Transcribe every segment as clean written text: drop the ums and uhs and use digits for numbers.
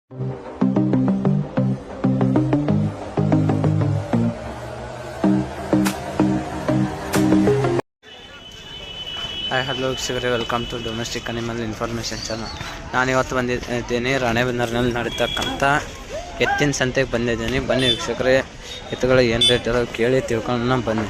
Hi hello ವೀಕ್ಷಕರೇ, welcome to domestic animal information channel. ನಾನಿವತ್ತು ಬಂದಿದ್ದೇನೆ ರಾಣೆಬೆನ್ನೂರಿನಲ್ಲಿ ನಡೀತಕ್ಕಂಥ ಎತ್ತಿನ ಸಂತೆಗೆ ಬಂದಿದ್ದೀನಿ. ಬನ್ನಿ ವೀಕ್ಷಕರೇ, ಎತ್ತುಗಳು ಏನು ರೇಟ್ ಇರೋದು ಕೇಳಿ ತಿಳ್ಕೊಳ್ಳೋಣ ಬನ್ನಿ.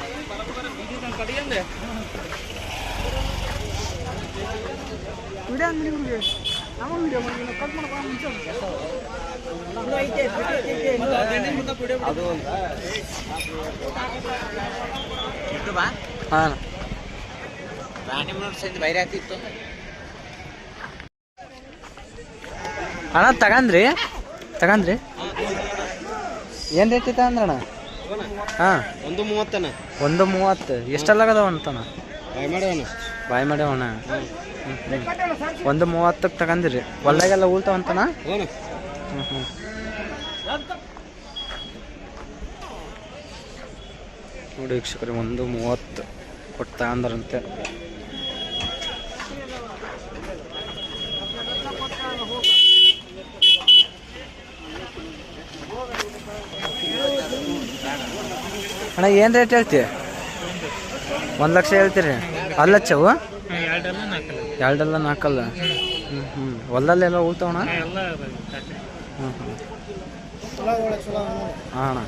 ಹಾಂ, ಅಣ್ಣ ತಗಂದ್ರಿ ಏನು ರೇಟ್ ಇತ್ತ ಅಂದ್ರಣ್ಣ? ಹಾಂ, 130. ಎಷ್ಟೆಲ್ಲಾಗದವ ಅಂತಣ್ಣ? ಬಾಯ್ ಮಾಡ್ಯವಣ್ಣ. 130ಕ್ಕೆ ತಗಂದಿರಿ. ಹೊಲ್ದಾಗೆಲ್ಲ ಉಳ್ತಾವಂತಣ್ಣ? ನೋಡಿ ವೀಕ್ಷಕರು, 130 ಕೊಟ್ಟು ತಗಂದ್ರಂತೆ. ಅಣ್ಣ ಏನು ರೇಟ್ ಹೇಳ್ತೀವಿ? 1 ಲಕ್ಷ ಹೇಳ್ತೀರಿ? ಅಲ್ಲಚ್ಚವು 2 4 ಹೊಲದಲ್ಲೆಲ್ಲ ಉಳ್ತಾವಣ್ಣ? ಹಾಂ ಅಣ್ಣ.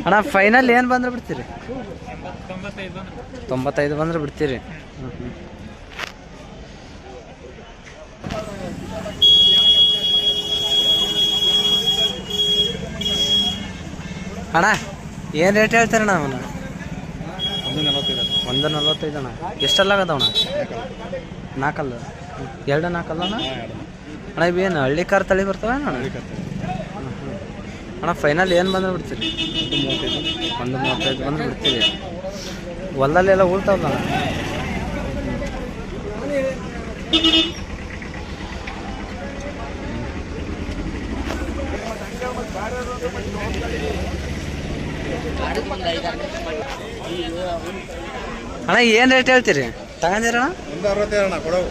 ಅಣ್ಣ ಫೈನಲ್ ಏನು ಬಂದ್ರೆ ಬಿಡ್ತೀರಿ? 95 ಬಂದ್ರೆ ಬಿಡ್ತೀರಿ? ಅಣ್ಣ ಏನು ರೇಟ್ ಹೇಳ್ತಾರಣ್ಣ ಅವನು? 145 ಅಣ್ಣ. ಎಷ್ಟೆಲ್ಲಾಗದವಣ್ಣ? 4 2 4 ಅಣ್ಣ. ಅಣ್ಣ ಇವೇನು ಹಳ್ಳಿ ಕಾರ್ ತಳಿ ಬರ್ತವೆ ಅಣ್ಣ? ಅಣ್ಣ ಫೈನಲ್ ಏನು ಬಂದ್ರೆ ಬಿಡ್ತೀರಿ? 135 ಬಂದ್ರೆ ಬಿಡ್ತೀರಿ. ಹೊಲದಲ್ಲೆಲ್ಲ ಉಳ್ತಾವಲ್ಲ ಅಣ್ಣ? ಅಣ್ಣ ಏನು ರೇಟ್ ಹೇಳ್ತೀರಿ? ತಗೊಂಡಿರಣ್ಣ?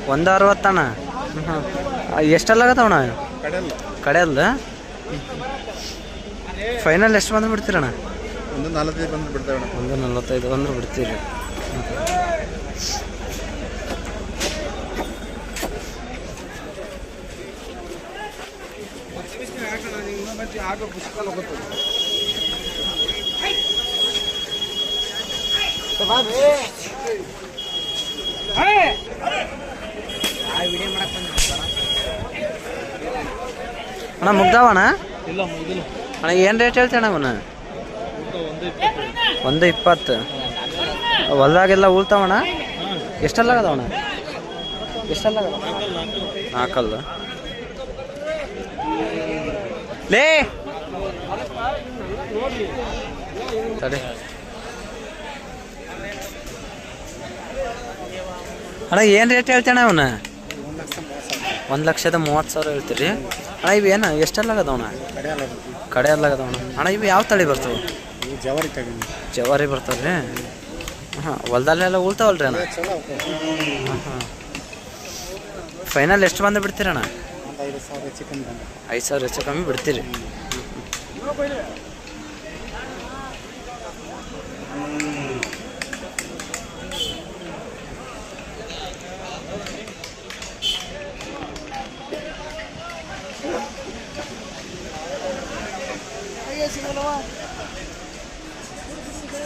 160 ಅಣ್ಣ. ಎಷ್ಟೆಲ್ಲಾಗತ್ತವಣ್ಣ? ಕಡೆಯಲ್ಲ. ಫೈನಲ್ ಎಷ್ಟು ಬಂದ್ರೆ ಬಿಡ್ತೀರಣ್ಣ? 145 ಬಂದ್ರೆ ಬಿಡ್ತೀರಿ. ಅಣ್ಣ ಮುಗ್ದಾವಣ್ಣ? ಅಣ್ಣ ಏನು ರೇಟ್ ಹೇಳ್ತೇಣ ಅವನ? 120. ಹೊಲ್ದಾಗೆಲ್ಲ ಉಳ್ತಾವಣ್ಣ? ಎಷ್ಟೆಲ್ಲಾಗದವಣ್ಣ? 4 ಲೇ ಸರಿ. ಅಣ್ಣ ಏನು ರೇಟ್ ಹೇಳ್ತೇಣ ಅವನ? 1,30,000 ಹೇಳ್ತೀರಿ? ಅಣ್ಣ ಇವೇನು ಎಷ್ಟೆಲ್ಲಾಗದವಣ್ಣ? ಕಡೆಯಲ್ಲಾಗದವಣ್ಣ. ಅಣ್ಣ ಇವು ಯಾವ ತಳಿ ಬರ್ತವೆ? ಜವಾರಿ ಬರ್ತಾವ್ರಿ? ಹಾಂ, ಹೊಲ್ದಲ್ಲೆಲ್ಲ ಉಳ್ತಾವಲ್ರಿ ಅಣ್ಣ? ಹಾಂ. ಫೈನಲ್ ಎಷ್ಟು ಬಂದು ಬಿಡ್ತೀರಣ್ಣ? 5,000 ಹೆಚ್ಚು ಕಮ್ಮಿ ಬಿಡ್ತೀರಿ?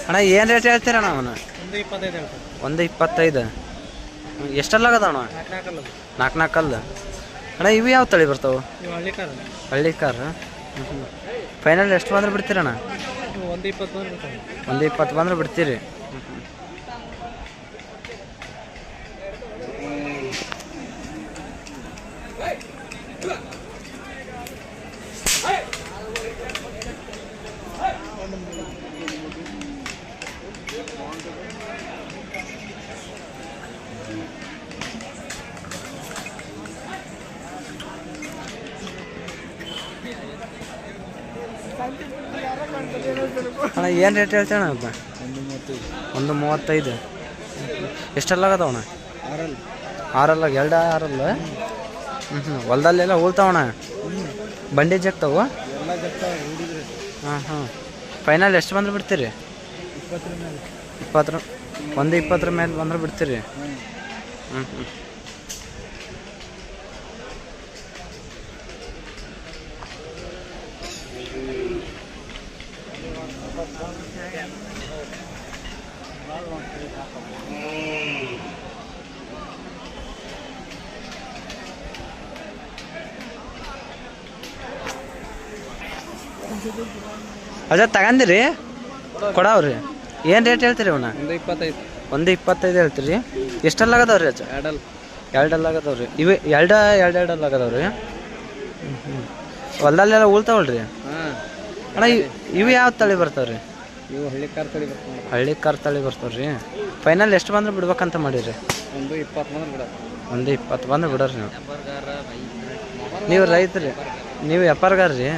ಅಣ್ಣ ಏನು ರೇಟ್ ಹೇಳ್ತೀರಣ್ಣ ಅವನು? 125. ಎಷ್ಟೆಲ್ಲಾಗದವಣ್ಣ? 4 ಅಣ್ಣ ಇವು ಯಾವ ತಳಿ ಬರ್ತಾವೆ? ಹಳ್ಳಿ ಕಾರ್. ಫೈನಲ್ ಎಷ್ಟು ಬಂದ್ರೆ ಬಿಡ್ತೀರಣ್ಣ? 120 ಬಂದ್ರೆ ಬಿಡ್ತೀರಿ? ಅಣ್ಣ ಏನು ರೇಟ್ ಹೇಳ್ತೇಣಪ್ಪ? 135. ಎಷ್ಟೆಲ್ಲಾಗದವಣ್ಣ? ಆರಲ್ಲ ಎರಡು ಆರಲ್ಲ. ಹೊಲ್ದಲ್ಲೆಲ್ಲ ಉಳ್ತಾವಣ ಬಂಡಿ ಜಗ್ತಾವ. ಹಾಂ ಹಾಂ. ಫೈನಲ್ ಎಷ್ಟು ಬಂದ್ರೆ ಬಿಡ್ತೀರಿ? 20 20 ಮೇಲೆ ಬಂದ್ರೆ ಬಿಡ್ತೀರಿ. ಹ್ಞೂ ಹ್ಞೂ. ಅದ ತಗಂದಿರಿ ಕೊಡವ್ರಿ. ಏನು ರೇಟ್ ಹೇಳ್ತೀರಿ ಅವನ್ನ? 125 ಹೇಳ್ತೀರಿ. ಎಷ್ಟೆಲ್ಲ ಆಗದವ್ರಿ ಅಜ್ಜ? ಎರಡಲ್ಲ ಆಗದವ್ರಿ. ಇವು ಎರಡಲ್ಲ ಆಗದವ್ರಿ. ಹೊಲ್ದಲ್ಲೆಲ್ಲ ಉಳ್ತಾವಲ್ರಿ ಅಣ್ಣ. ಇವು ಯಾವ ತಳಿ ಬರ್ತಾವ್ರಿ? ಇವು ಹಳ್ಳಿ ಕಾರ್ ತಳಿ ಬರ್ತಾವ್ರಿ. ಫೈನಲ್ ಎಷ್ಟು ಬಂದ್ರೆ ಬಿಡ್ಬೇಕಂತ ಮಾಡಿರಿ? 120 ಬಂದ್ರೆ ಬಿಡೋರಿ. ನೀವು ರೈತರಿ, ನೀವು ವ್ಯಾಪಾರಗಾರ ರೀ.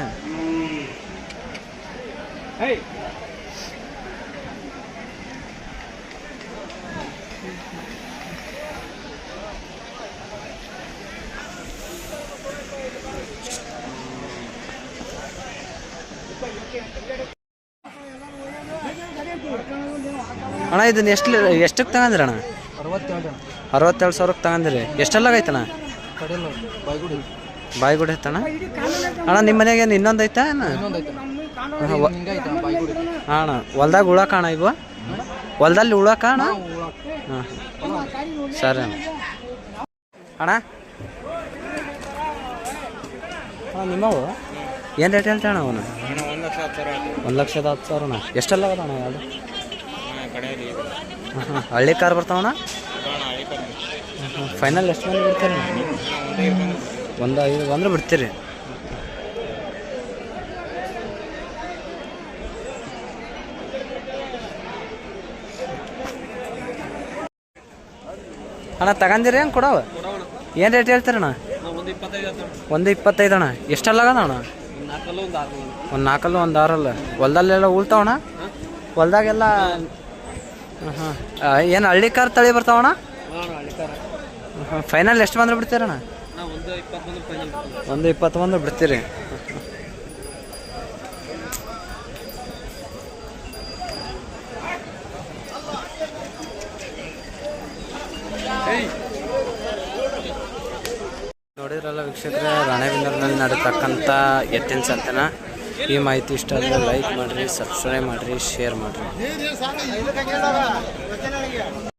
ಅಣ್ಣ ಇದನ್ನ ಎಷ್ಟಕ್ಕೆ ತಗಂದ್ರಿ ಅಣ್ಣ? 67,000ಕ್ಕೆ ತಗಂದಿರಿ. ಎಷ್ಟೆಲ್ಲ ಐತಣ್ಣ? ಬಾಯಿಗುಡಿ ಐತಣ್ಣ. ಅಣ್ಣ ನಿಮ್ಮ ಮನೆಗೆ ಏನು ಇನ್ನೊಂದು ಐತಾ? ಅಣ್ಣ ಹೊಲ್ದಾಗ ಉಳಕ ಅಣ್ಣ ಇವು? ಹೊಲ್ದಲ್ಲಿ ಉಳಕ ಅಣ್ಣ? ಹಾಂ ಸರಿ ಅಣ್ಣ. ಅಣ್ಣ ನಿಮ್ಮವು ಏನು ರೇಟ್ ಹೇಳ್ತಾ ಅಣ್ಣ ಅವನು? 1,10,000 ಅಣ್ಣ. ಎಷ್ಟೆಲ್ಲ ಅದ ಅಣ್ಣ ಯಾವುದು? ಹಾಂ ಹಳ್ಳಿ ಕಾರ್ ಬರ್ತಾವಣ್ಣ. ಫೈನಲ್ ಎಷ್ಟು ಮಂದಿ ಬಿಡ್ತೀರಿ? 1.5 ಬಂದ್ರೆ ಬಿಡ್ತೀರಿ. ಅಣ್ಣ ತಗಂದಿರಿ ಹೆಂಗೆ ಕೊಡವ? ಏನು ರೇಟ್ ಹೇಳ್ತೀರಣ್ಣ? 125 ಅಣ್ಣ. ಎಷ್ಟೆಲ್ಲ ಆಗದ ಅಣ್ಣ? ಒಂದು 4 ಒಂದು 6 ಹೊಲ್ದಲ್ಲೆಲ್ಲ ಉಳ್ತಾವಣ್ಣ? ಹೊಲ್ದಾಗೆಲ್ಲ ಹಾಂ ಏನು ಹಳ್ಳಿ ಕಾರ್ ತಳಿ ಬರ್ತಾವಣ್ಣ? ಫೈನಲ್ ಎಷ್ಟು ಬಂದ್ರೆ ಬಿಡ್ತೀರಣ್ಣ? 120 ಬಂದ್ರೆ ಬಿಡ್ತೀರಿ. ನೋಡಿದ್ರಲ್ಲ ವೀಕ್ಷಕರೇ, ರಾಣೆಬೆನ್ನೂರಿನಲ್ಲಿ ನಡೀತಕ್ಕಂಥ ಎತ್ತಿನ ಸಂತೆನ. ಈ ಮಾಹಿತಿ ಇಷ್ಟ ಆದರೆ ಲೈಕ್ ಮಾಡಿರಿ, ಸಬ್ಸ್ಕ್ರೈಬ್ ಮಾಡಿರಿ, ಶೇರ್ ಮಾಡಿರಿ.